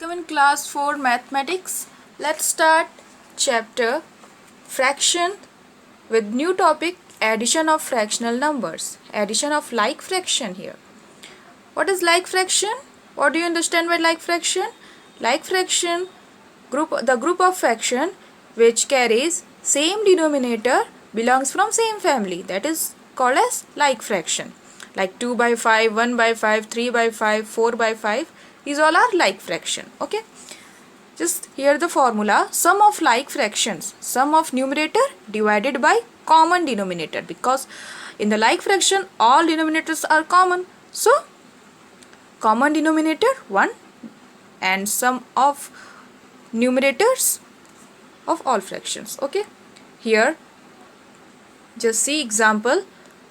Welcome in class 4 mathematics. Let's start chapter fraction with new topic addition of fractional numbers. Addition of like fraction here. What is like fraction? What do you understand by like fraction? Like fraction the group of fraction which carries same denominator belongs from same family, that is called as like fraction. Like 2 by 5, 1 by 5, 3 by 5, 4 by 5, these all are like fraction. Okay, just here the formula: sum of like fractions, sum of numerator divided by common denominator, because in the like fraction all denominators are common, so common denominator 1 and sum of numerators of all fractions. Okay, here just see example.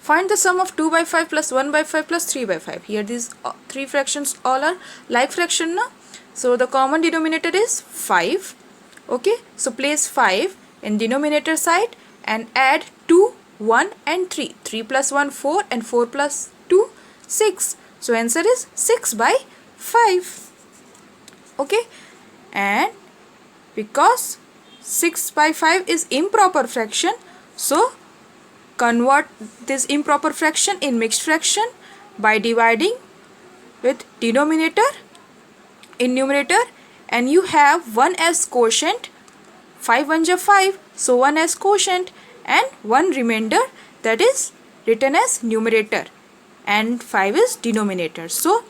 Find the sum of 2 by 5 plus 1 by 5 plus 3 by 5. Here these three fractions all are like fraction na? So the common denominator is 5. Okay, so place 5 in denominator side and add 2, 1 and 3. 3 plus 1 4 and 4 plus 2 6. So answer is 6 by 5. Okay, and because 6 by 5 is improper fraction, so convert this improper fraction in mixed fraction by dividing with denominator in numerator, and you have 1 as quotient. 5 1 ja 5, so 1 as quotient and 1 remainder, that is written as numerator, and 5 is denominator. So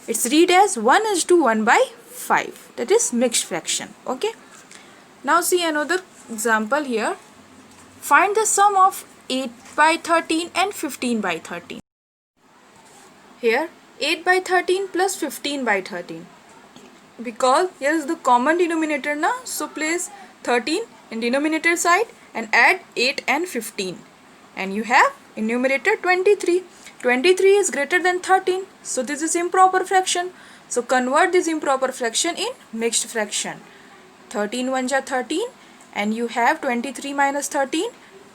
it's read as 1 is to 1 by 5, that is mixed fraction. Okay, now see another example here. Find the sum of 8 by 13 and 15 by 13. Here 8 by 13 plus 15 by 13. Because here is the common denominator na, so place 13 in denominator side and add 8 and 15. And you have in numerator 23. 23 is greater than 13. So this is improper fraction. So convert this improper fraction in mixed fraction. 13 1 ja 13 and you have 23 minus 13,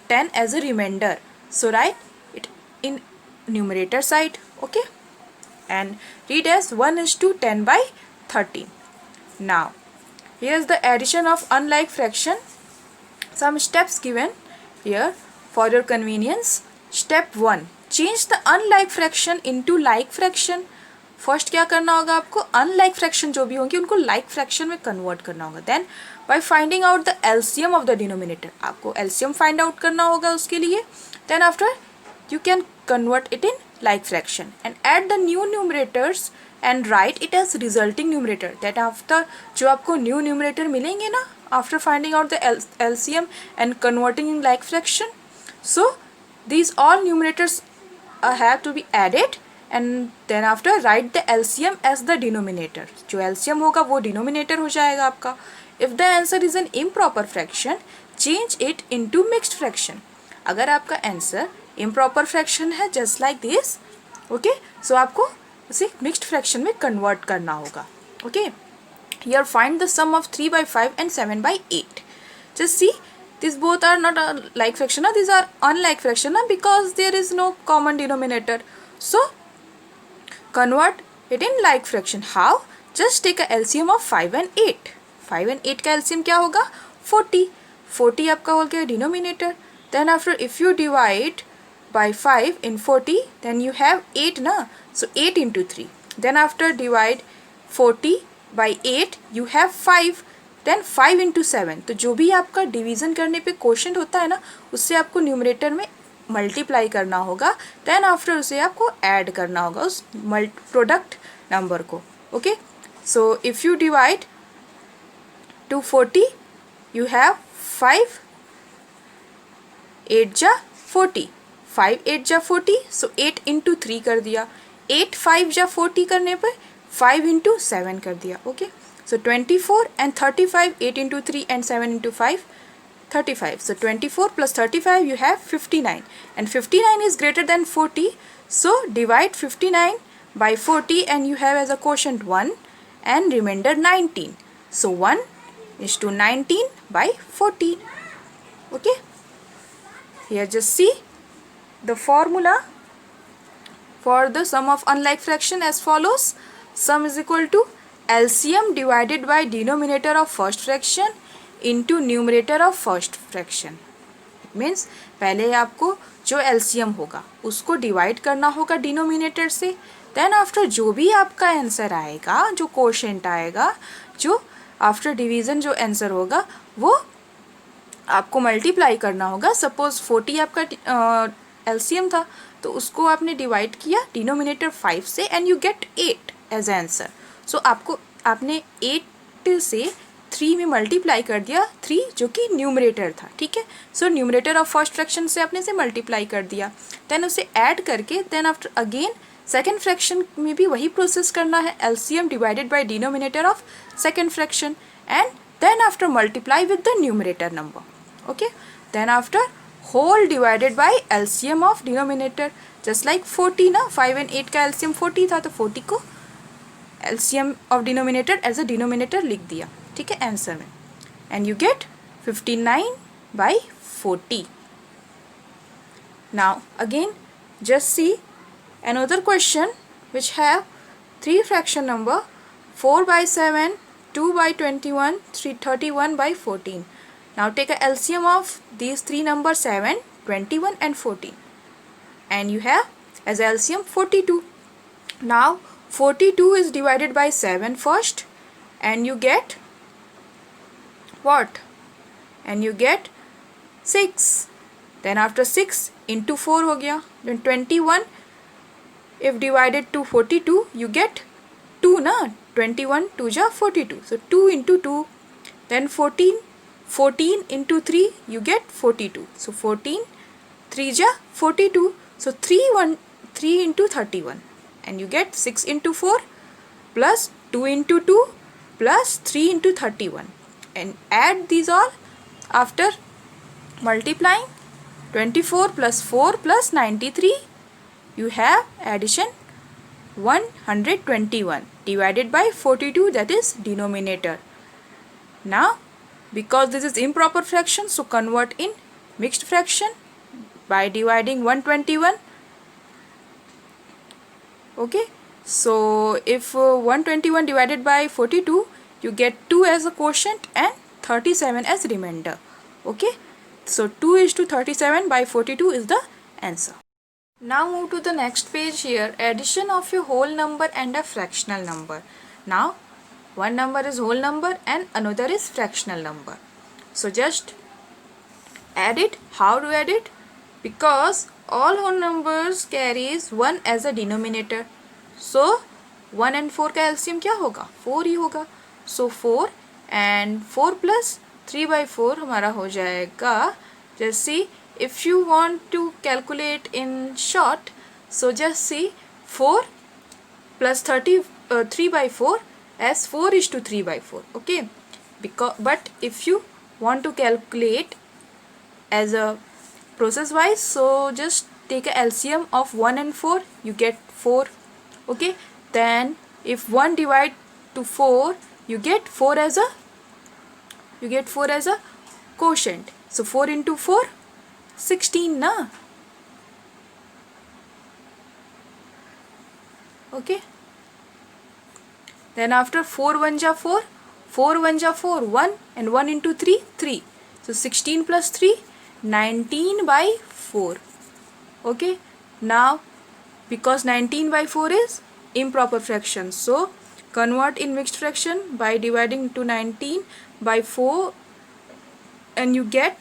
10 as a remainder. So write it in numerator side. Okay, and read as 1 is to 10 by 13. Now here is the addition of unlike fraction. Some steps given here for your convenience. Step 1, change the unlike fraction into like fraction. First क्या करना होगा आपको, unlike fraction जो भी होंगे उनको like fraction में convert करना होगा. Then by finding out the LCM of the denominator, आपको एलसीएम फाइंड आउट करना होगा उसके लिए. Then after you can convert it in like fraction and add the new numerators and write it as resulting numerator. That after जो आपको new numerator मिलेंगे ना after finding out the LCM and converting in like fraction, so these all numerators have to be added and then after write the LCM as the denominator. जो LCM होगा वो denominator हो जाएगा आपका. If the answer is an improper fraction, change it into mixed fraction. अगर आपका answer improper fraction है just like this, okay, so आपको उसे mixed fraction में convert करना होगा. Okay, here find the sum of 3 by 5 and 7 by 8. Just see, these both are not a like fraction, these are unlike fraction because there is no common denominator. So convert it in like fraction. How? Just take a LCM of 5 and 8. 5 and 8 का LCM क्या होगा, 40. 40 आपका हो गया denominator. Then after if you divide by 5 in 40, then you have 8 na, so 8 into 3. Then after divide 40 by 8, you have 5. Then 5 into 7, तो जो भी आपका डिवीजन करने पे क्वोशंट होता है ना, उससे आपको न्यूमरेटर में मल्टीप्लाई करना होगा. देन आफ्टर उसे आपको ऐड करना होगा उस प्रोडक्ट नंबर को. Okay, so if you divide two 40, you have 5 8 जा 40, 5 8 जा 40, सो 8 इंटू 3 कर दिया. 8 5 जा 40 करने पर 5 इंटू 7 कर दिया. Okay, so 24 and 35, 8 into 3 and 7 into 5, 35. So 24 plus 35 you have 59, and 59 is greater than 40, so divide 59 by 40 and you have as a quotient 1 and remainder 19. So 1 is to 19 by 40. Okay, here just see the formula for the sum of unlike fraction as follows. Sum is equal to LCM divided by denominator of first fraction into numerator of first fraction. It means पहले आपको जो LCM होगा उसको divide करना होगा denominator से, then after जो भी आपका आंसर आएगा, जो कोशेंट आएगा, जो आफ्टर डिवीज़न जो आंसर होगा वो आपको मल्टीप्लाई करना होगा. सपोज 40 आपका LCM था तो उसको आपने डिवाइड किया डिनोमिनेटर 5 से and you get 8 as answer. So आपने 8 से 3 में मल्टीप्लाई कर दिया, 3 जो कि न्यूमरेटर था. ठीक है. So numerator of first fraction से आपने से मल्टीप्लाई कर दिया, देन उसे ऐड करके then after again second fraction में भी वही प्रोसेस करना है. LCM divided by denominator of second fraction and then after multiply with the numerator number. Okay. Then after whole divided by LCM of denominator. Just like 40 ना, 5 and 8 का LCM 40 था तो 40 को LCM of denominator as a denominator लिख दिया. ठीक है, answer में. And you get 59/40. Now again just see another question which have 3 fraction number 4/7, 2/21, 31/14. Now take a LCM of these 3 numbers 7, 21 and 14 and you have as LCM 42. Now 42 is divided by 7 first and you get what? And you get 6. Then after 6 into 4 हो गया. Then 21 if divided to 42 you get 2 na, 21 2 ja 42, so 2 into 2. Then 14 into 3 you get 42, so 14 3 ja 42, so 3 into 31 and you get 6 into 4 plus 2 into 2 plus 3 into 31 and add these all after multiplying. 24 plus 4 plus 93 you have addition 121 divided by 42, that is denominator. Now because this is improper fraction, so convert in mixed fraction by dividing 121. Okay, so if 121 divided by 42 you get 2 as a quotient and 37 as remainder. Okay, so 2:37/42 is the answer. Now move to the next page here. Addition of a whole number and a fractional number. Now one number is whole number and another is fractional number. So just add it. How to add it? Because all whole numbers carries 1 as a denominator. So 1 and 4 का LCM क्या होगा? 4 ही होगा. So 4 and 4 plus 3/4 हमारा हो जाएगा. Just see, if you want to calculate in short, so just see 4 plus 3/4 as 4:3/4. Okay, but if you want to calculate as a process wise, so just take a LCM of 1 and 4, you get 4. Okay, then if 1 divide to 4 you get 4 as a quotient. So 4 into 4 16 na. Okay, then after 4 1 ja 4, 4 1 ja 4, 1 and 1 into 3 3, so 16 plus 3 19/4. Okay, now because 19/4 is improper fraction, so convert in mixed fraction by dividing to 19/4 and you get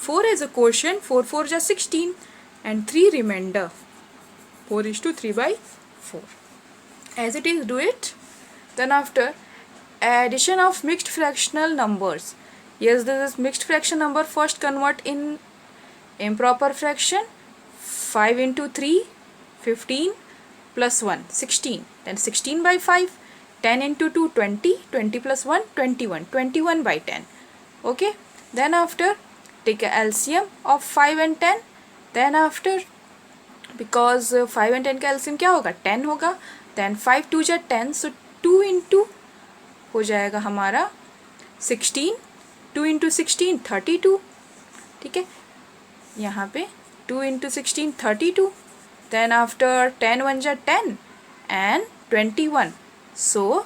4 as a quotient, 4 4 ja 16 and 3 remainder, 4:3/4. As it is, do it. Then after addition of mixed fractional numbers. Yes, this is mixed fraction number. First convert in improper fraction. 5 into 3 15 plus 1 16, then 16/5. 10 into 2 20, 20 plus 1 21, 21/10. Okay, then after take a LCM of 5 and 10. Then after because 5 and 10 का LCM क्या होगा? 10 होगा. then 5 2 जा 10, so 2 into हो जाएगा हमारा 16, 2 into 16 32. ठीक है, यहाँ पे 2 into 16 32. then after 10 1 जा 10 and 21, so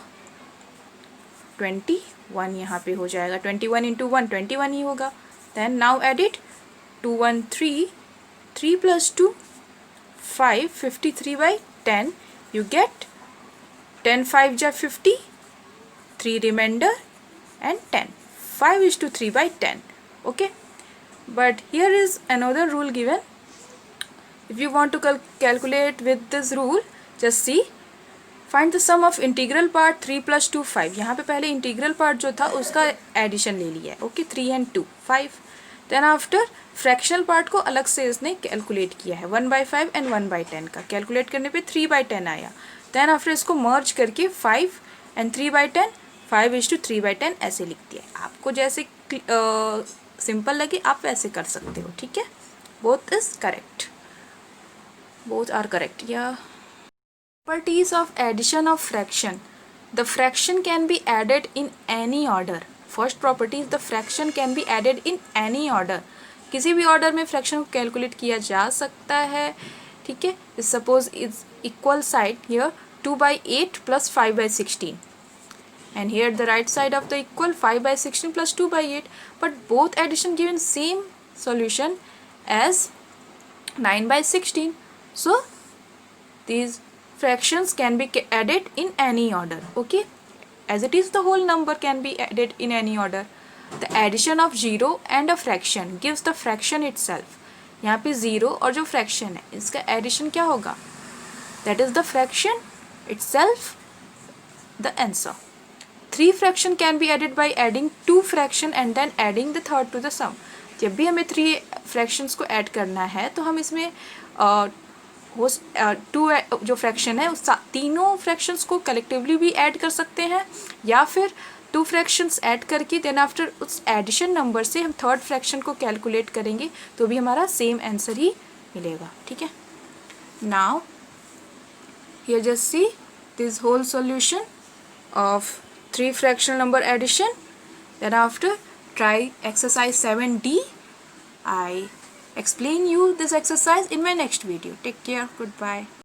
21 यहाँ पे हो जाएगा. 21 into 1 21 ही होगा. Then now add it. 2 1 3, 3 plus 2 5, 53 by 10. You get 10 5 ja 50, 3 remainder and 10. 5 is to 3 by 10. Okay. But here is another rule given. If you want to calculate with this rule, just see. Find the sum of integral part 3 plus 2 5. यहाँ पे पहले integral part जो था उसका addition ले लिया है. Okay. 3 and 2 5. Then after fractional part को अलग से इसने कैलकुलेट किया है. 1/5 and 1/10 का कैलकुलेट करने पे 3/10 आया. देन आफ्टर इसको मर्ज करके 5 and 3/10, 5 is to 3/10 ऐसे लिख दिया. आपको जैसे सिंपल लगे आप वैसे कर सकते हो. ठीक है. Both is correct. Both are correct. या properties of addition of fraction. The fraction can be added in any order. First property is the fraction can be added in any order. किसी भी ऑर्डर में fraction को calculate किया जा सकता है. ठीक है. Suppose is equal side here 2/8 plus 5/16 and here the right side of the equal 5/16 plus 2/8, but both addition given same solution as 9/16. So these fractions can be added in any order. Okay, as it is the whole number can be added in any order. The addition of 0 and a fraction gives the fraction itself. यहाँ पे 0 और जो fraction है इसका addition क्या होगा? That is the fraction itself. The answer. 3 fraction can be added by adding 2 fraction and then adding the third to the sum. जब भी हमें 3 fractions को add करना है तो हम इसमें टू जो फ्रैक्शन है उस तीनों फ्रैक्शंस को कलेक्टिवली भी ऐड कर सकते हैं या फिर 2 फ्रैक्शंस ऐड करके देन आफ्टर उस एडिशन नंबर से हम थर्ड फ्रैक्शन को कैलकुलेट करेंगे तो भी हमारा सेम आंसर ही मिलेगा. ठीक है. Now here just see this whole solution of 3 fractional number addition. Then after try exercise 7D. I explain you this exercise in my next video. Take care. Goodbye.